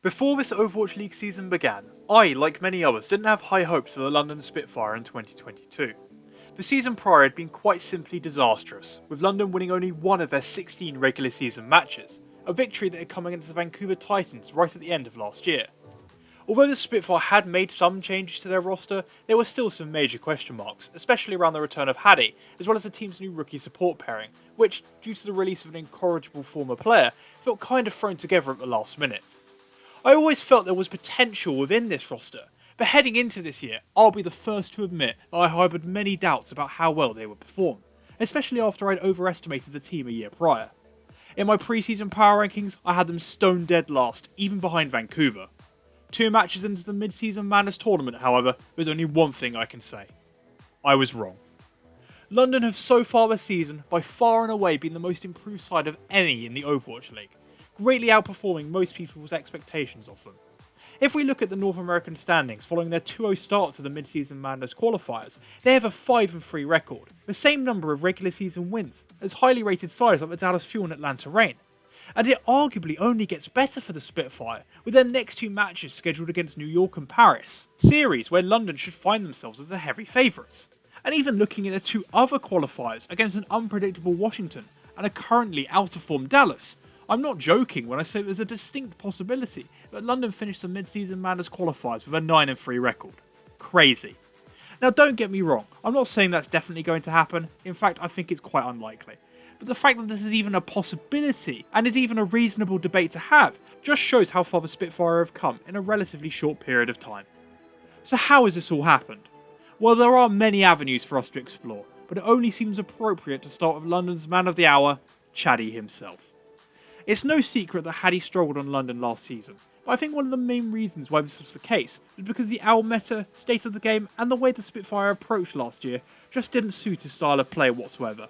Before this Overwatch League season began, I, like many others, didn't have high hopes for the London Spitfire in 2022. The season prior had been quite simply disastrous, with London winning only one of their 16 regular season matches, a victory that had come against the Vancouver Titans right at the end of last year. Although the Spitfire had made some changes to their roster, there were still some major question marks, especially around the return of Haddy, as well as the team's new rookie support pairing, which, due to the release of an incorrigible former player, felt kind of thrown together at the last minute. I always felt there was potential within this roster, but heading into this year, I'll be the first to admit that I harboured many doubts about how well they would perform, especially after I'd overestimated the team a year prior. In my pre-season power rankings, I had them stone dead last, even behind Vancouver. 2 matches into the mid-season Madness tournament, however, there's only one thing I can say. I was wrong. London have so far this season, by far and away, been the most improved side of any in the Overwatch League, greatly outperforming most people's expectations of them. If we look at the North American standings following their 2-0 start to the mid-season Madness qualifiers, they have a 5-3 record, the same number of regular season wins as highly rated sides like the Dallas Fuel and Atlanta Reign. And it arguably only gets better for the Spitfire, with their next 2 matches scheduled against New York and Paris, series where London should find themselves as the heavy favourites. And even looking at the 2 other qualifiers against an unpredictable Washington and a currently out-of-form Dallas, I'm not joking when I say there's a distinct possibility that London finish the mid-season Madness qualifiers with a 9-3 record. Crazy. Now don't get me wrong, I'm not saying that's definitely going to happen, in fact I think it's quite unlikely. But the fact that this is even a possibility, and is even a reasonable debate to have, just shows how far the Spitfire have come in a relatively short period of time. So how has this all happened? Well, there are many avenues for us to explore, but it only seems appropriate to start with London's man of the hour, Chaddy himself. It's no secret that Haddy struggled on London last season, but I think one of the main reasons why this was the case was because the OWL meta, state of the game, and the way the Spitfire approached last year just didn't suit his style of play whatsoever.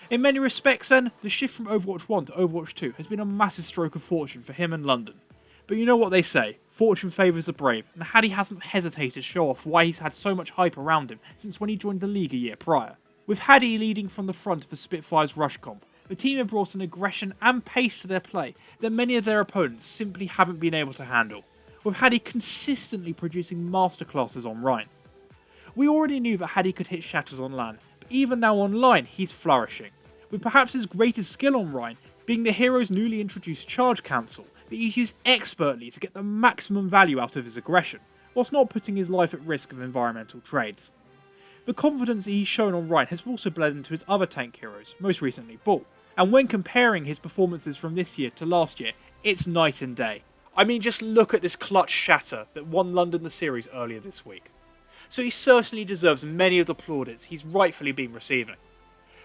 In many respects then, the shift from Overwatch 1 to Overwatch 2 has been a massive stroke of fortune for him and London. But you know what they say, fortune favours the brave, and Haddy hasn't hesitated to show off why he's had so much hype around him since when he joined the league a year prior. With Haddy leading from the front of the Spitfire's rush comp, the team have brought an aggression and pace to their play that many of their opponents simply haven't been able to handle, with Haddy consistently producing masterclasses on Rhine. We already knew that Haddy could hit shatters on LAN, but even now online he's flourishing, with perhaps his greatest skill on Rhine being the hero's newly introduced charge cancel that he's used expertly to get the maximum value out of his aggression, whilst not putting his life at risk of environmental trades. The confidence that he's shown on Rhine has also bled into his other tank heroes, most recently Bull, and when comparing his performances from this year to last year, it's night and day. I mean, just look at this clutch shatter that won London the series earlier this week. So he certainly deserves many of the plaudits he's rightfully been receiving.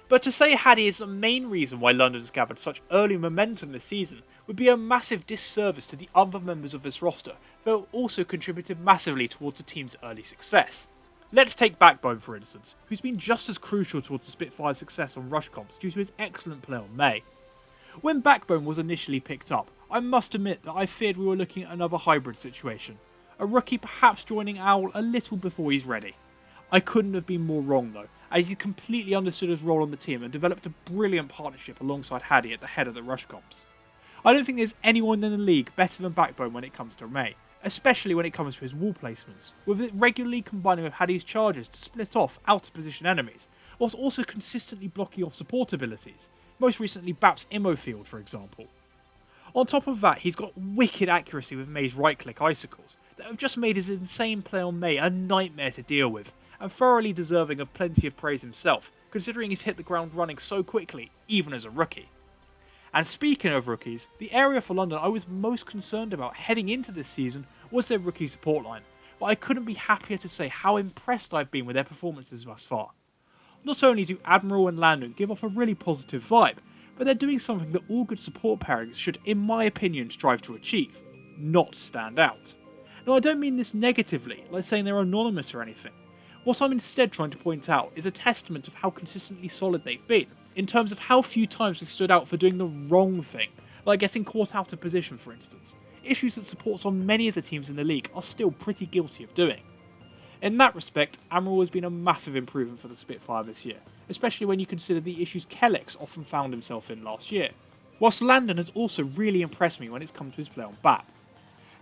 But to say Haddy is the main reason why London's gathered such early momentum this season would be a massive disservice to the other members of this roster that have also contributed massively towards the team's early success. Let's take Backbone for instance, who's been just as crucial towards the Spitfire's success on rush comps due to his excellent play on May. When Backbone was initially picked up, I must admit that I feared we were looking at another hybrid situation, a rookie perhaps joining OWL a little before he's ready. I couldn't have been more wrong though, as he completely understood his role on the team and developed a brilliant partnership alongside Haddy at the head of the rush comps. I don't think there's anyone in the league better than Backbone when it comes to May, especially when it comes to his wall placements, with it regularly combining with Haddy's charges to split off out-of-position enemies, whilst also consistently blocking off support abilities, most recently Bap's Immo field for example. On top of that, he's got wicked accuracy with May's right-click icicles, that have just made his insane play on May a nightmare to deal with, and thoroughly deserving of plenty of praise himself, considering he's hit the ground running so quickly, even as a rookie. And speaking of rookies, the area for London I was most concerned about heading into this season was their rookie support line, but I couldn't be happier to say how impressed I've been with their performances thus far. Not only do Admiral and Landon give off a really positive vibe, but they're doing something that all good support pairings should, in my opinion, strive to achieve: not stand out. Now I don't mean this negatively, like saying they're anonymous or anything. What I'm instead trying to point out is a testament of how consistently solid they've been, in terms of how few times they've stood out for doing the wrong thing, like getting caught out of position for instance, issues that supports on many of the teams in the league are still pretty guilty of doing. In that respect, Admiral has been a massive improvement for the Spitfire this year, especially when you consider the issues Kellex often found himself in last year, whilst Landon has also really impressed me when it's come to his play on BAP.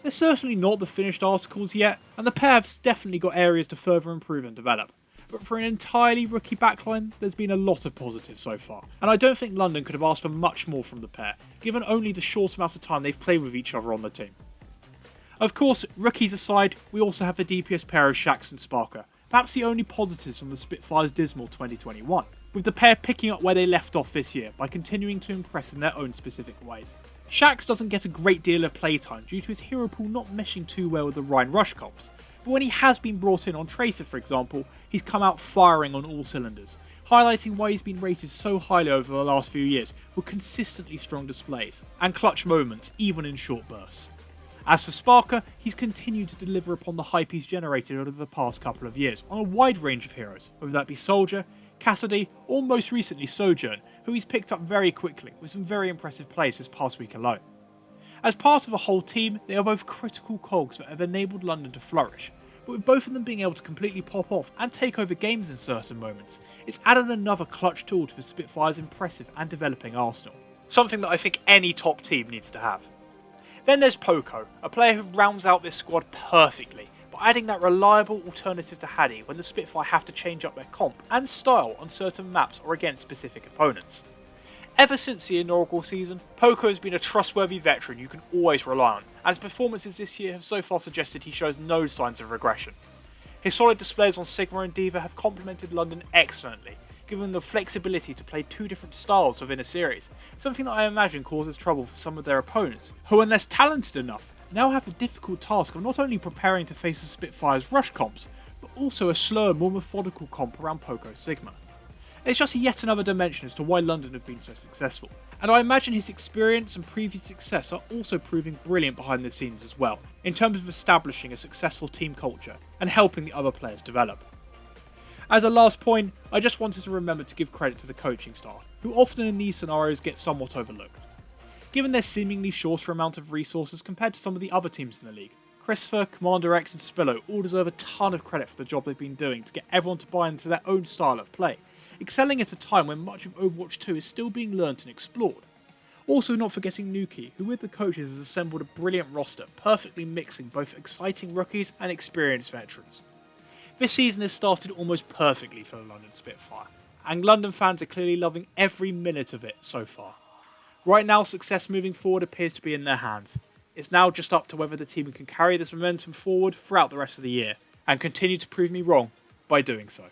They're certainly not the finished articles yet, and the pair have definitely got areas to further improve and develop. But for an entirely rookie backline, there's been a lot of positives so far, and I don't think London could have asked for much more from the pair, given only the short amount of time they've played with each other on the team. Of course, rookies aside, we also have the DPS pair of Shaxx and Sparker, perhaps the only positives from the Spitfire's dismal 2021, with the pair picking up where they left off this year by continuing to impress in their own specific ways. Shaxx doesn't get a great deal of playtime due to his hero pool not meshing too well with the Rhine Rush comps, but when he has been brought in on Tracer for example, he's come out firing on all cylinders, highlighting why he's been rated so highly over the last few years with consistently strong displays, and clutch moments even in short bursts. As for Sparker, he's continued to deliver upon the hype he's generated over the past couple of years on a wide range of heroes, whether that be Soldier, Cassidy, or most recently Sojourn, who he's picked up very quickly with some very impressive plays this past week alone. As part of a whole team, they are both critical cogs that have enabled London to flourish, but with both of them being able to completely pop off and take over games in certain moments, it's added another clutch tool to the Spitfire's impressive and developing arsenal. Something that I think any top team needs to have. Then there's Poco, a player who rounds out this squad perfectly, by adding that reliable alternative to Haddy when the Spitfire have to change up their comp and style on certain maps or against specific opponents. Ever since the inaugural season, Poco has been a trustworthy veteran you can always rely on, and his performances this year have so far suggested he shows no signs of regression. His solid displays on Sigma and D.Va have complemented London excellently, giving them the flexibility to play two different styles within a series, something that I imagine causes trouble for some of their opponents, who unless talented enough, now have the difficult task of not only preparing to face the Spitfire's rush comps, but also a slower, more methodical comp around Poco Sigma. It's just yet another dimension as to why London have been so successful, and I imagine his experience and previous success are also proving brilliant behind the scenes as well, in terms of establishing a successful team culture and helping the other players develop. As a last point, I just wanted to remember to give credit to the coaching staff, who often in these scenarios get somewhat overlooked. Given their seemingly shorter amount of resources compared to some of the other teams in the league, Christopher, Commander X and Spillo all deserve a ton of credit for the job they've been doing to get everyone to buy into their own style of play, excelling at a time when much of Overwatch 2 is still being learnt and explored. Also not forgetting Nuki, who with the coaches has assembled a brilliant roster, perfectly mixing both exciting rookies and experienced veterans. This season has started almost perfectly for the London Spitfire, and London fans are clearly loving every minute of it so far. Right now, success moving forward appears to be in their hands. It's now just up to whether the team can carry this momentum forward throughout the rest of the year, and continue to prove me wrong by doing so.